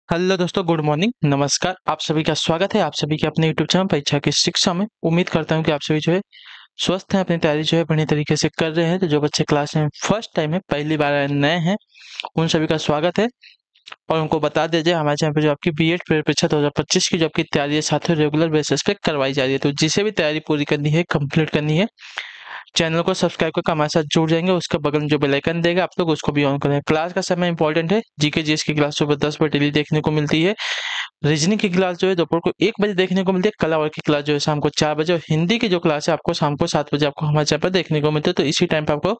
Hello दोस्तों, good morning, नमस्कार। आप सभी का स्वागत है आप सभी के अपने यूट्यूब चैनल परीक्षा की शिक्षा में। उम्मीद करता हूं कि आप सभी जो है स्वस्थ हैं, अपनी तैयारी जो है बढ़िया तरीके से कर रहे हैं। तो जो बच्चे क्लास में फर्स्ट टाइम है, पहली बार नए हैं, उन सभी का स्वागत है। और उनको बता दीजिए हमारे चैनल पर जो आपकी बीएड परीक्षा 2025 की जो आपकी तैयारी है साथियों रेगुलर बेसिस पे करवाई जा रही है। तो जिसे भी तैयारी पूरी करनी है, कंप्लीट करनी है, चैनल को सब्सक्राइब करके हमारे साथ जुड़ जाएंगे। उसके बगल में जो बेल आइकन देगा आप लोग उसको भी ऑन करें। क्लास का समय इंपॉर्टेंट है। जीके जीएस की क्लास सुबह 10 बजे डेली देखने को मिलती है। रीजनिंग की क्लास जो है दोपहर को 1 बजे देखने को मिलती है। कला और की क्लास जो है शाम को 4 बजे, और हिंदी की जो क्लास है आपको शाम को 7 बजे आपको हमारे चैनल पर देखने को मिलती है। तो इसी टाइम पे आपको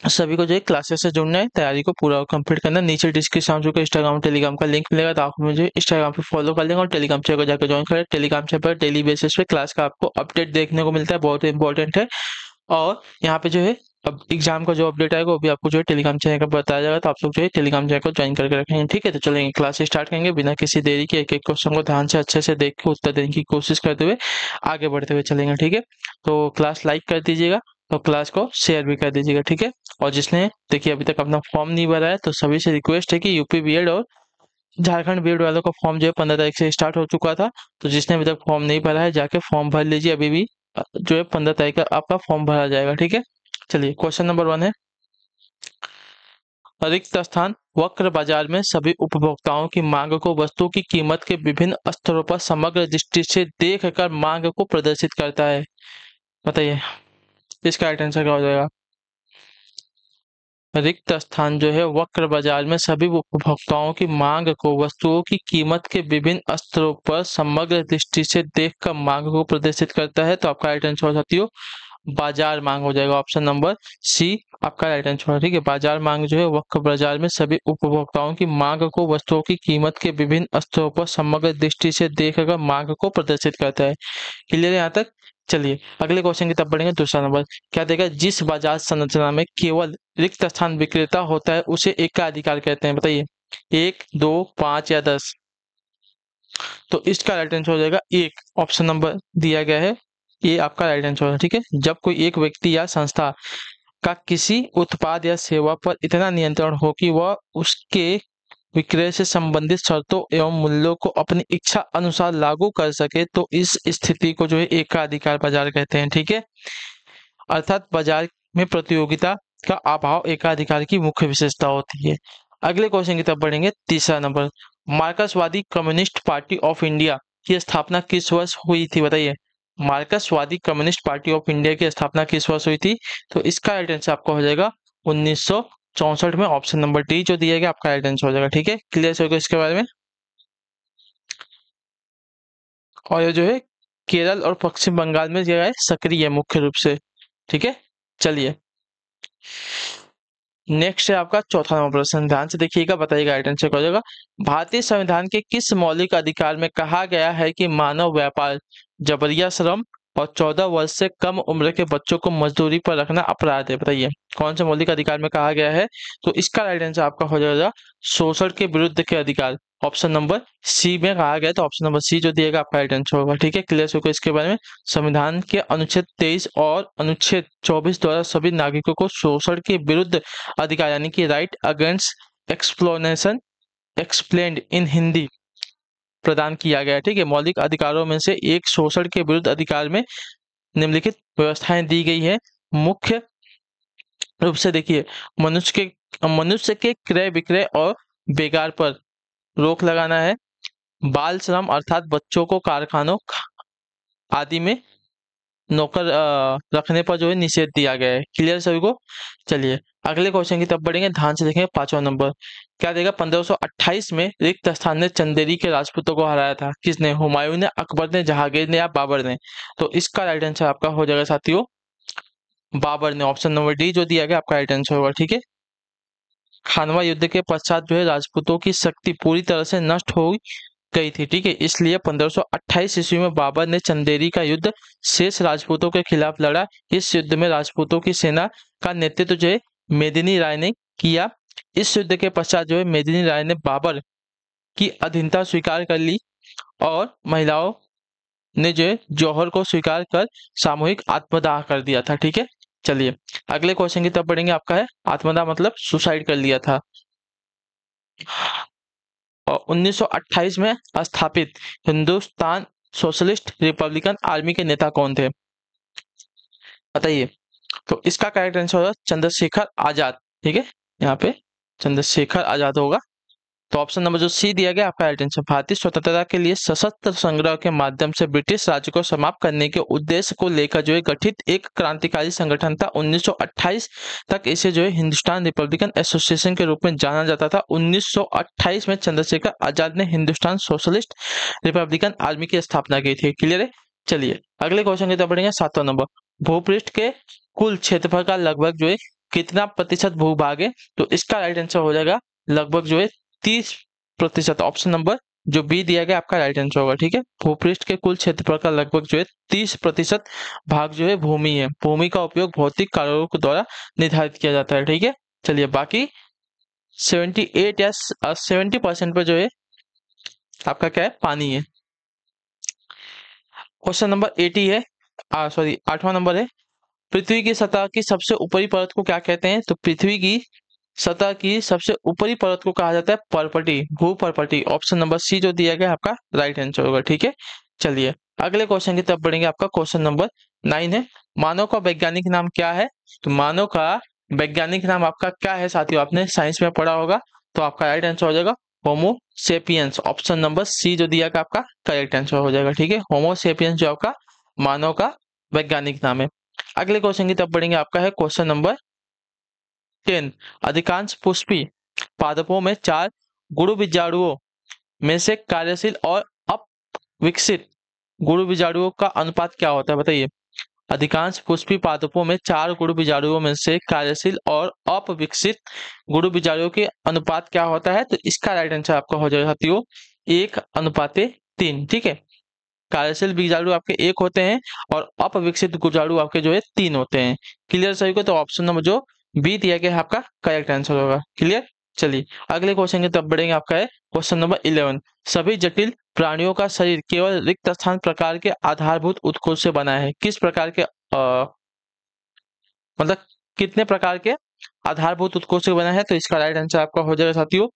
सभी को जो है क्लासेस से जुड़ना है, तैयारी को पूरा कंप्लीट करना है। नीचे डिस्क्रिप्शन में इंस्टाग्राम टेलीग्राम का लिंक मिलेगा, तो आप मुझे इंस्टाग्राम पे फॉलो कर लेंगे और टेलीग्राम चैनल को जाकर ज्वाइन करें। टेलीग्राम चैनल पर डेली बेसिस पे क्लास का आपको अपडेट देखने को मिलता है, बहुत इंपॉर्टेंट है। और यहाँ पे जो है अब एग्जाम का जो अपडेट आएगा वो भी आपको जो है टेलीग्राम चैनल का बताया जाएगा। तो आप लोग जो है टेलीग्राम चैनल को ज्वाइन करके रखेंगे, ठीक है। तो चलेंगे क्लास स्टार्ट करेंगे बिना किसी देरी के। एक एक क्वेश्चन को ध्यान से अच्छे से देख के उत्तर देने की कोशिश करते हुए आगे बढ़ते हुए चलेंगे, ठीक है। तो क्लास लाइक कर दीजिएगा और क्लास को शेयर भी कर दीजिएगा, ठीक है। और जिसने देखिए अभी तक अपना फॉर्म नहीं भरा है, तो सभी से रिक्वेस्ट है कि यूपी बीएड और झारखंड बीएड वालों का फॉर्म जो है 15 तारीख से स्टार्ट हो चुका था। तो जिसने अभी तक फॉर्म नहीं भरा है जाके फॉर्म भर लीजिए। अभी भी जो है 15 तारीख का आपका फॉर्म भरा जाएगा, ठीक है। चलिए क्वेश्चन नंबर 1 है, रिक्त स्थान वक्र बाजार में सभी उपभोक्ताओं की मांग को वस्तु की कीमत के विभिन्न स्तरों पर समग्र दृष्टि से देखकर मांग को प्रदर्शित करता है। बताइए इसका राइट आंसर क्या हो जाएगा। रिक्त स्थान जो है वक्र बाजार में सभी उपभोक्ताओं की मांग को वस्तुओं की कीमत के विभिन्न स्तरों पर समग्र दृष्टि से देखकर मांग को प्रदर्शित करता है। तो आपका राइट आंसर हो सकती हो बाजार मांग हो जाएगा। ऑप्शन नंबर सी आपका राइट आंसर है, ठीक है। बाजार मांग जो है वक्र बाजार में सभी उपभोक्ताओं की मांग को वस्तुओं की कीमत के विभिन्न स्तरों पर समग्र दृष्टि से देखकर मांग को प्रदर्शित करता है। क्लियर है यहाँ तक। चलिए अगले क्वेश्चन की तरफ बढ़ेंगे। दूसरा नंबर क्या देगा, जिस बाजार संरचना में केवल रिक्त स्थान विक्रेता होता है उसे एकाधिकार कहते हैं। बताइए 1, 2, 5 या 10। तो इसका राइट आंसर हो जाएगा एक, ऑप्शन नंबर दिया गया है, ये आपका राइट आंसर है, ठीक है। जब कोई एक व्यक्ति या संस्था का किसी उत्पाद या सेवा पर इतना नियंत्रण हो कि वह उसके विक्रय से संबंधित शर्तों एवं मूल्यों को अपनी इच्छा अनुसार लागू कर सके, तो इस स्थिति को जो है एकाधिकार बाजार कहते हैं, ठीक है। अर्थात बाजार में प्रतियोगिता का अभाव एकाधिकार की मुख्य विशेषता होती है। अगले क्वेश्चन की तरफ बढ़ेंगे। तीसरा नंबर, मार्क्सवादी कम्युनिस्ट पार्टी ऑफ इंडिया की स्थापना किस वर्ष हुई थी। बताइए मार्क्सवादी कम्युनिस्ट पार्टी ऑफ इंडिया की स्थापना किस वर्ष हुई थी। तो इसका राइट आंसर आपका हो जाएगा 1964 में। ऑप्शन नंबर डी जो दिया गया आपका राइट आंसर हो जाएगा, ठीक है। क्लियर होगा इसके बारे में। और ये जो है केरल और पश्चिम बंगाल में जो है सक्रिय है मुख्य रूप से, ठीक है। चलिए नेक्स्ट है आपका चौथा नंबर प्रश्न, ध्यान से देखिएगा, बताइएगा राइट आंसर क्या हो जाएगा। भारतीय संविधान के किस मौलिक अधिकार में कहा गया है कि मानव व्यापार, जबरिया श्रम और 14 वर्ष से कम उम्र के बच्चों को मजदूरी पर रखना अपराध है। बताइए कौन से मौलिक अधिकार में कहा गया है। तो इसका राइट आंसर आपका हो जाएगा शोषण के विरुद्ध के अधिकार। ऑप्शन नंबर सी में कहा गया, तो ऑप्शन नंबर सी जो दिएगा आपका राइट आंसर होगा, ठीक है। क्लियर होगा इसके बारे में। संविधान के अनुच्छेद 23 और अनुच्छेद 24 द्वारा सभी नागरिकों को शोषण के विरुद्ध अधिकार यानी कि right against exploitation explained in Hindi प्रदान किया गया है, ठीक है। मौलिक अधिकारों में से एक शोषण के विरुद्ध अधिकार में निम्नलिखित व्यवस्थाएं दी गई है। मुख्य रूप से देखिए मनुष्य के क्रय विक्रय और बेगार पर रोक लगाना है। बाल श्रम अर्थात बच्चों को कारखानों आदि में नौकर रखने पर जो है निषेध दिया गया है। क्लियर सभी को। चलिए अगले क्वेश्चन की तरफ बढ़ेंगे, ध्यान से देखेंगे। पांचवा नंबर क्या देगा, 1528 में रिक्त स्थान ने चंदेरी के राजपूतों को हराया था। किसने, हुमायूं ने, अकबर ने, जहांगीर ने या बाबर ने। तो इसका राइट आंसर आपका हो जाएगा साथियों बाबर ने। ऑप्शन नंबर डी जो दिया गया आपका राइट आंसर होगा, ठीक है। खानवा युद्ध के पश्चात जो है राजपूतों की शक्ति पूरी तरह से नष्ट हो गई थी, ठीक है। इसलिए 1528 ईस्वी में बाबर ने चंदेरी का युद्ध शेष राजपूतों के खिलाफ लड़ा। इस युद्ध में राजपूतों की सेना का नेतृत्व जो है मेदिनी राय ने किया। इस युद्ध के पश्चात जो है मेदिनी राय ने बाबर की अधीनता स्वीकार कर ली और महिलाओं ने जो है जौहर को स्वीकार कर सामूहिक आत्मदाह कर दिया था, ठीक है। चलिए अगले क्वेश्चन की तरफ बढ़ेंगे। आपका है आत्मदाह मतलब सुसाइड कर लिया था। और 1928 में स्थापित हिंदुस्तान सोशलिस्ट रिपब्लिकन आर्मी के नेता कौन थे? बताइए। तो इसका करेक्ट आंसर होगा चंद्रशेखर आजाद। ठीक है, यहाँ पे चंद्रशेखर आजाद होगा। तो ऑप्शन नंबर जो सी दिया गया आपका राइट आंसर। भारतीय स्वतंत्रता के लिए सशस्त्र संग्राम के माध्यम से ब्रिटिश राज्य को समाप्त करने के उद्देश्य को लेकर जो है गठित एक क्रांतिकारी संगठन था। 1928 तक इसे जो है हिंदुस्तान रिपब्लिकन एसोसिएशन के रूप में जाना जाता था। 1928 में चंद्रशेखर आजाद ने हिंदुस्तान सोशलिस्ट रिपब्लिकन आर्मी की स्थापना की थी। क्लियर है? चलिए अगले क्वेश्चन की तरफ बढ़ेंगे। 7वां नंबर, भूपृष्ठ के कुल क्षेत्रफल का लगभग जो है कितना प्रतिशत भूभाग है? तो इसका राइट आंसर हो जाएगा लगभग जो है 30%। ऑप्शन नंबर जो बी दिया गया आपका राइट आंसर होगा। ठीक है, भूपृष्ठ के कुल क्षेत्रफल का लगभग जो है 30% भाग जो है भूमि है। भूमि का उपयोग भौतिक कार्यों के द्वारा निर्धारित किया जाता है। ठीक है, चलिए बाकी 78 या 70% पर जो है आपका क्या है? पानी है। क्वेश्चन नंबर 80 है, 8वां नंबर है, पृथ्वी की सतह की सबसे ऊपरी परत को क्या कहते हैं? तो पृथ्वी की सतह की सबसे ऊपरी परत को कहा जाता है पर्पटी, भूपर्पटी। ऑप्शन नंबर सी जो दिया गया आपका राइट आंसर होगा। ठीक है, चलिए अगले क्वेश्चन की तरफ बढ़ेंगे। आपका क्वेश्चन नंबर 9 है, मानव का वैज्ञानिक नाम क्या है? तो मानव का वैज्ञानिक नाम आपका क्या है साथियों? आपने साइंस में पढ़ा होगा। तो आपका राइट आंसर हो जाएगा होमो सेपियंस। ऑप्शन नंबर सी जो दिया गया आपका करेक्ट आंसर हो जाएगा। ठीक है, होमो सेपियंस जो आपका मानव का वैज्ञानिक नाम है। अगले क्वेश्चन की तरफ बढ़ेंगे। आपका है क्वेश्चन नंबर 10, अधिकांश पुष्पी पादपों में 4 गुरु बीजाणुओं में से कार्यशील और अपविकसित गुरु बीजाणुओं का अनुपात क्या होता है? बताइए। अधिकांश पुष्पी पादपों में 4 गुरु बीजाणुओं में से कार्यशील और अपविकसित गुरु बीजाणुओं के अनुपात क्या होता है? तो इसका राइट आंसर आपका हो जाएगा साथियों 1:3। ठीक है, कार्यशील बीजाणु आपके 1 होते हैं और अपविकसित बीजाणु आपके जो है 3 होते हैं। क्लियर सभी को? तो ऑप्शन नंबर जो बी दिया गया है आपका करेक्ट आंसर होगा। क्लियर? चलिए अगले क्वेश्चन की तरफ बढ़ेंगे। आपका है क्वेश्चन नंबर 11, सभी जटिल प्राणियों का शरीर केवल रिक्त स्थान प्रकार के आधारभूत उत्कोच से बना है। किस प्रकार के मतलब कितने प्रकार के आधारभूत उत्कोच से बना है? तो इसका राइट आंसर आपका हो जाएगा साथियों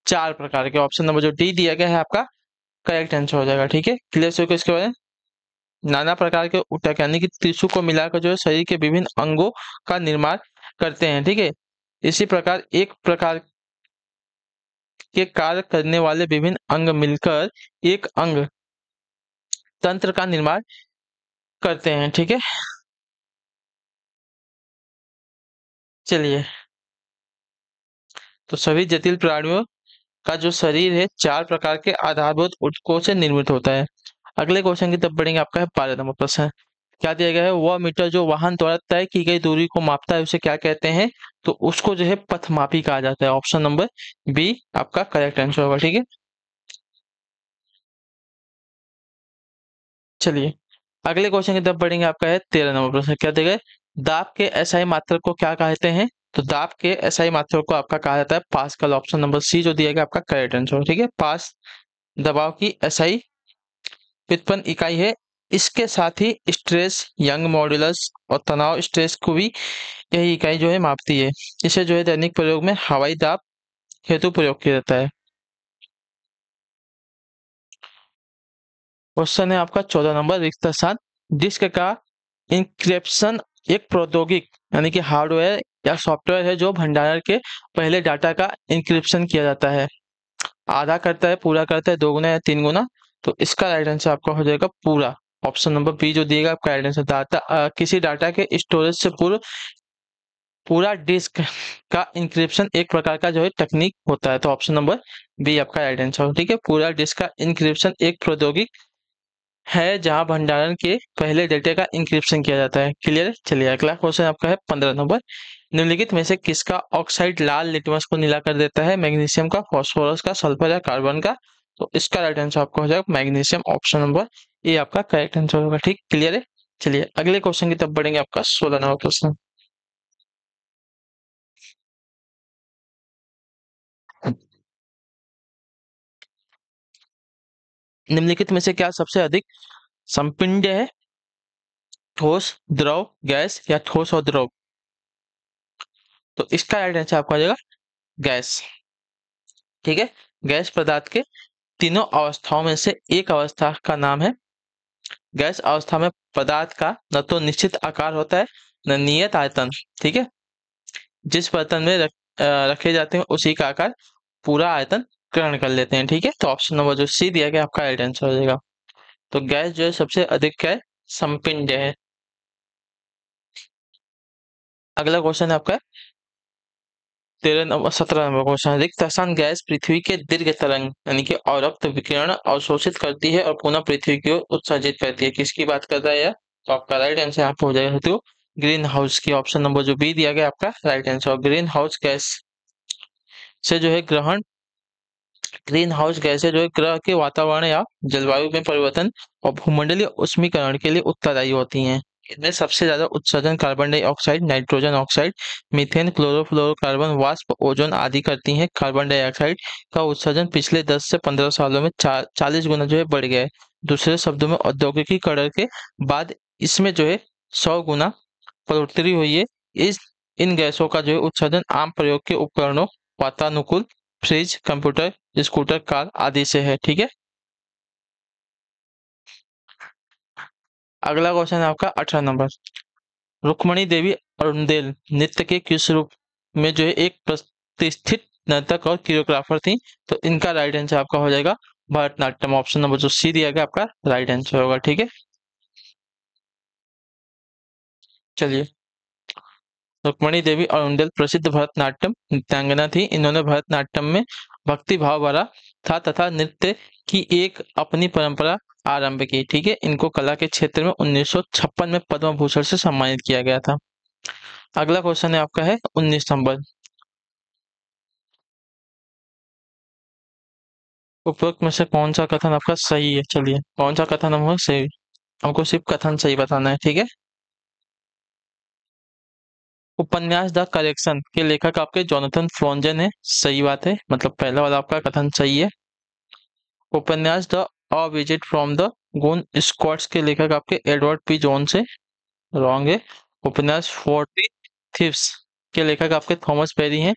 4 प्रकार के। ऑप्शन नंबर जो डी दिया गया है आपका करेक्ट आंसर हो जाएगा। ठीक है, क्लियर सभी को? इसके बारे में नाना प्रकार के ऊतक यानी कि टिश्यू को मिलाकर जो है शरीर के विभिन्न अंगों का निर्माण करते हैं। ठीक है, इसी प्रकार एक प्रकार के कार्य करने वाले विभिन्न अंग मिलकर एक अंग तंत्र का निर्माण करते हैं। ठीक है, चलिए तो सभी जटिल प्राणियों का जो शरीर है 4 प्रकार के आधारभूत ऊतकों से निर्मित होता है। अगले क्वेश्चन की तरफ बढ़ेंगे। आपका है 12 नंबर प्रश्न, क्या दिया गया है? वह मीटर जो वाहन द्वारा तय की गई दूरी को मापता है उसे क्या कहते हैं? तो उसको जो है पथमापी कहा जाता है। ऑप्शन नंबर बी आपका करेक्ट आंसर होगा। ठीक है, चलिए अगले क्वेश्चन की तरफ बढ़ेंगे। आपका है 13 नंबर प्रश्न, क्या दिया गया है? दाब के एसआई मात्रक को क्या कहते हैं? तो दाब के एसआई मात्रक को आपका कहा जाता है पास्कल। ऑप्शन नंबर सी जो दिया गया आपका करेक्ट आंसर। ठीक है, पास दबाव की एसआई व्युत्पन्न इकाई है। इसके साथ ही स्ट्रेस यंग मॉड्यूलस और तनाव स्ट्रेस को भी यही इकाई जो है मापती है। इसे जो है दैनिक प्रयोग में हवाई दाब हेतु प्रयोग किया जाता है। क्वेश्चन है आपका 14 नंबर, रिक्त स्थान डिस्क का इंक्रिप्शन एक प्रौद्योगिक यानी कि हार्डवेयर या सॉफ्टवेयर है जो भंडारण के पहले डाटा का इंक्रिप्शन किया जाता है। आधा करता है, पूरा करता है, 2 गुना या 3 गुना? तो इसका राइट आंसर आपका हो जाएगा पूरा। ऑप्शन नंबर बी जो दिएगा आपका राइट आंसर। डाटा किसी डाटा के स्टोरेज से पूर्व पूरा डिस्क का इंक्रिप्शन एक प्रकार का जो है टेक्निक होता है। तो ऑप्शन नंबर बी आपका राइट आंसर। ठीक है, पूरा डिस्क का इंक्रिप्शन एक प्रौद्योगिक है जहां भंडारण के पहले डेटा का इंक्रिप्शन किया जाता है। क्लियर है? चलिए अगला क्वेश्चन आपका है 15 नंबर, निम्नलिखित में से किसका ऑक्साइड लाल लिटमस को नीला कर देता है? मैग्नीशियम का, फास्फोरस का, सल्फर या कार्बन का? तो इसका राइट आंसर आपका हो जाएगा मैग्नीशियम। ऑप्शन नंबर ए आपका करेक्ट आंसर होगा। ठीक, क्लियर है? चलिए अगले क्वेश्चन की तरफ बढ़ेंगे। आपका 16 नंबर प्रश्न, निम्नलिखित में से क्या सबसे अधिक संपिंड है? ठोस, द्रव, गैस या ठोस और द्रव? तो इसका राइट आंसर आपका हो जाएगा गैस। ठीक है, गैस पदार्थ के तीनों अवस्थाओं में से एक अवस्था का नाम है। गैस अवस्था में पदार्थ का न तो निश्चित आकार होता है न नियत आयतन। ठीक है, जिस बर्तन में रखे जाते हैं उसी का आकार पूरा आयतन ग्रहण कर लेते हैं। ठीक है, तो ऑप्शन नंबर जो सी दिया गया आपका राइट आंसर हो जाएगा। तो गैस जो है सबसे अधिक क्या है, संपिंड है। अगला क्वेश्चन है आपका 17 नंबर क्वेश्चन। रिक्त स्थान गैस पृथ्वी के दीर्घ तरंग यानी कि अवरक्त विकिरण अवशोषित करती है और पुनः पृथ्वी की ओर उत्सर्जित करती है। किसकी बात कर रहा है यह? तो आपका राइट आंसर यहाँ पे हो जाएगा तो ग्रीन हाउस की। ऑप्शन नंबर जो बी दिया गया आपका right answer. Green house gas से जो है ग्रीन हाउस गैसें जो है ग्रह के वातावरण या जलवायु में परिवर्तन और भूमंडलीय उष्मीकरण के लिए उत्तरदायी होती हैं। इनमें सबसे ज्यादा उत्सर्जन carbon dioxide, nitrogen oxide, methane, chlorofluorocarbon वाष्प, ओजोन आदि करती हैं। कार्बन डाइऑक्साइड का उत्सर्जन पिछले 10 से 15 सालों में 40 गुना जो है बढ़ गया है। दूसरे शब्दों में औद्योगिकीकरण के बाद इसमें जो है 100 गुना बढ़ोतरी हुई है। इस इन गैसों का जो है उत्सर्जन आम प्रयोग के उपकरणों, वातानुकूल, फ्रिज, कंप्यूटर, स्कूटर, कार आदि से है। ठीक है, अगला क्वेश्चन है आपका 18 नंबर। रुक्मणी देवी अरुणदेल नृत्य के किस रूप में जो है एक प्रतिष्ठित नर्तक और कोरियोग्राफर थी? तो इनका राइट आंसर आपका हो जाएगा भरतनाट्यम। ऑप्शन नंबर जो सी दिया गया आपका राइट आंसर होगा। ठीक है, चलिए। रुक्मणी देवी अरुणदेल प्रसिद्ध भरतनाट्यम नृत्यांगना थी। इन्होंने भरतनाट्यम में भक्ति भाव भरा था तथा नृत्य की एक अपनी परंपरा आरंभ की। ठीक है, इनको कला के क्षेत्र में 1956 में पद्म भूषण से सम्मानित किया गया था। अगला क्वेश्चन है आपका है 19 नंबर। उपरोक्त में से कौन सा कथन आपका सही है? चलिए, कौन सा कथन हमको सही, हमको सिर्फ कथन सही बताना है। ठीक है, उपन्यास द करेक्शन के लेखक आपके जोनाथन फ्रोंजेन है। सही बात है, मतलब पहला वाला आपका कथन सही है। उपन्यास the a visit from the goon squads के लेखक आपके एडवर्ड पी जोन्स है। रॉन्ग है। उपन्यास 40 थीव्स के लेखक आपके थॉमस पेरी हैं।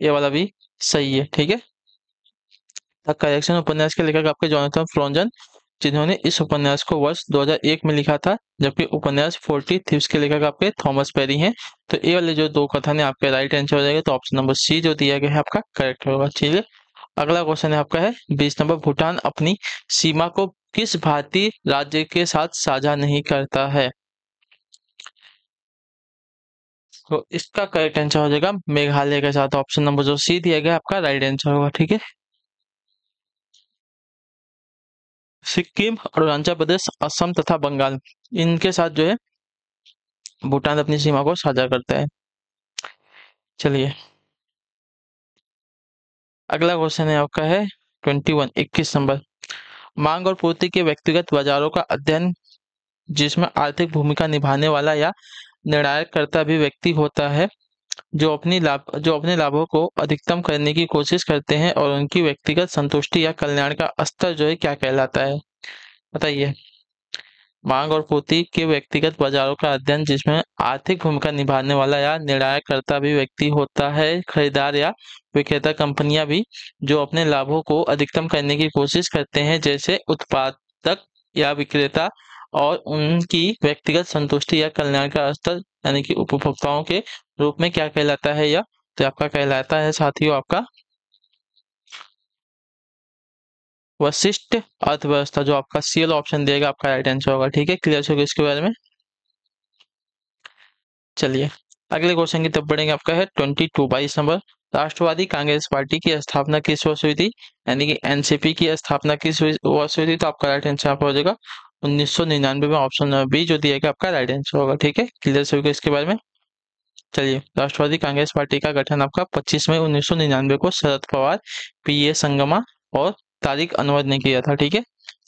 ये वाला भी सही है। ठीक है, द करेक्शन उपन्यास के लेखक आपके जोनाथन फ्रोंजन, जिन्होंने इस उपन्यास को वर्ष 2001 में लिखा था। जबकि उपन्यास 40 थीव्स के लेखक आपके थॉमस पेरी हैं। तो ये वाले जो दो कथन है आपके राइट आंसर हो जाएगा। तो ऑप्शन नंबर सी जो दिया गया है आपका करेक्ट होगा। चलिए, अगला क्वेश्चन है आपका है 20 नंबर। भूटान अपनी सीमा को किस भारतीय राज्य के साथ साझा नहीं करता है? तो इसका करेक्ट आंसर हो जाएगा मेघालय के साथ। ऑप्शन नंबर जो सी दिया गया आपका राइट आंसर होगा। ठीक है, सिक्किम, अरुणाचल प्रदेश, असम तथा बंगाल, इनके साथ जो है भूटान अपनी सीमा को साझा करता है। चलिए, अगला क्वेश्चन है आपका है 21 नंबर। मांग और पूर्ति के व्यक्तिगत बाजारों का अध्ययन जिसमें आर्थिक भूमिका निभाने वाला या निर्णायक कर्ता भी व्यक्ति होता है, जो अपने लाभों को अधिकतम करने की कोशिश करते हैं और उनकी व्यक्तिगत संतुष्टि या कल्याण का स्तर जो है क्या कहलाता है? बताइए। मांग और पूर्ति के व्यक्तिगत बाजारों का अध्ययन जिसमें आर्थिक भूमिका निभाने वाला या निर्णय करता भी व्यक्ति होता है, खरीदार या विक्रेता कंपनियां भी जो अपने लाभों को अधिकतम करने की कोशिश करते हैं, जैसे उत्पादक या विक्रेता, और उनकी व्यक्तिगत संतुष्टि या कल्याण का स्तर यानी कि उपभोक्ताओं के रूप में क्या कहलाता है यह? तो आपका कहलाता है साथियों आपका वशिष्ठ अर्थव्यवस्था। जो आपका सी वाला ऑप्शन देगा आपका राइट आंसर होगा। ठीक है, क्लियर होगा इसके बारे में। चलिए, अगले क्वेश्चन की तरफ बढ़ेंगे। आपका है 22 22 नंबर। राष्ट्रवादी कांग्रेस पार्टी की स्थापना किस वर्ष हुई थी? यानी कि एनसीपी की स्थापना किस वर्ष हुई थी? तो आपका राइट आंसर आपका हो जाएगा 1999 में। ऑप्शन नंबर बी जो दिया गया आपका राइट आंसर होगा। ठीक है, क्लियर होगा इसके बारे में। चलिए, राष्ट्रवादी कांग्रेस पार्टी का गठन आपका 25 मई 1999 को शरद पवार, पीए संगमा और तारिक अनवर ने किया था। ठीक है,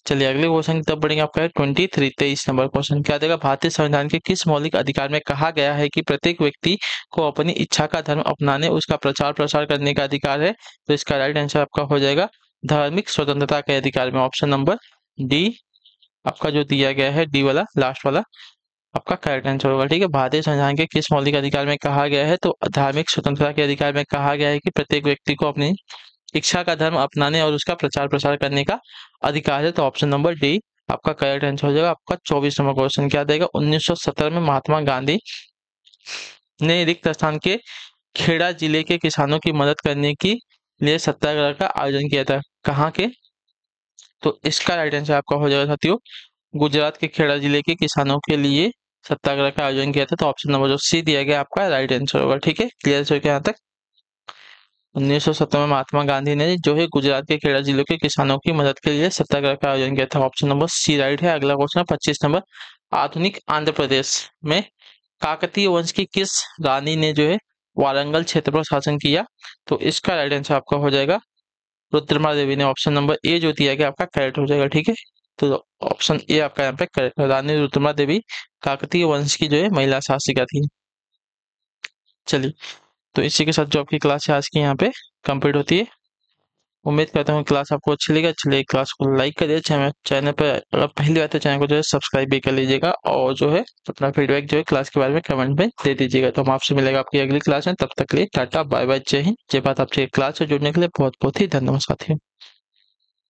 चलिए अगले क्वेश्चन की तरफ बढ़ेंगे। आपका है 23 नंबर क्वेश्चन। क्या देगा? भारतीय संविधान के किस मौलिक अधिकार में कहा गया है कि प्रत्येक व्यक्ति को अपनी इच्छा का धर्म अपनाने, उसका प्रचार प्रसार करने का अधिकार है? तो इसका राइट आंसर आपका हो जाएगा धार्मिक स्वतंत्रता के अधिकार में। ऑप्शन नंबर डी आपका जो दिया गया है, डी वाला लास्ट वाला आपका करेक्ट आंसर होगा। ठीक है, भारतीय संविधान के किस मौलिक अधिकार में कहा गया है? तो धार्मिक स्वतंत्रता के अधिकार में कहा गया है कि प्रत्येक व्यक्ति को अपनी इच्छा का धर्म अपनाने और उसका प्रचार प्रसार करने का अधिकार है। तो ऑप्शन नंबर डी आपका करेक्ट आंसर हो जाएगा। आपका 24 नंबर क्वेश्चन क्या देगा, 1970 में महात्मा गांधी ने रिक्त स्थान के खेड़ा जिले के किसानों की मदद करने के लिए सत्याग्रह का आयोजन किया था। कहाँ के? तो इसका राइट आंसर आपका हो जाएगा साथियों, गुजरात के खेड़ा जिले के किसानों के लिए सत्याग्रह का आयोजन किया था। तो ऑप्शन नंबर जो सी दिया गया आपका राइट आंसर होगा। ठीक है, क्लियर हो गया यहाँ तक? 1970 में महात्मा गांधी ने जो है गुजरात के खेड़ा जिले के किसानों की मदद के लिए सत्याग्रह का आयोजन किया था। ऑप्शन नंबर सी राइट है। अगला क्वेश्चन 25 नंबर, आधुनिक आंध्र प्रदेश में काकतीय वंश की किस रानी ने जो है वारंगल क्षेत्र पर शासन किया? तो इसका राइट आंसर आपका हो जाएगा रुद्रमा देवी ने। ऑप्शन नंबर ए जो दिया गया आपका करेक्ट हो जाएगा। ठीक है, तो ऑप्शन ए आपका यहाँ पे करेक्ट है। रानी रुद्रमा देवी काकतीय वंश की जो है महिला शासिका थी। चलिए, तो इसी के साथ जो आपकी क्लास है आज की यहाँ पे कंप्लीट होती है। उम्मीद करता हूँ क्लास आपको अच्छी लगी। चलिए, क्लास को लाइक करिए, चैनल पर अगर पहली बार तो चैनल को जो है सब्सक्राइब भी कर लीजिएगा और जो है अपना फीडबैक जो है क्लास के बारे में कमेंट में दे दीजिएगा। तो हम आपसे मिलेगा आपकी अगली क्लास में, तब तक के लिए टाटा बाय बाय, जय हिंद जय भारत। आपसे क्लास से जुड़ने के लिए बहुत बहुत ही धन्यवाद साथियों।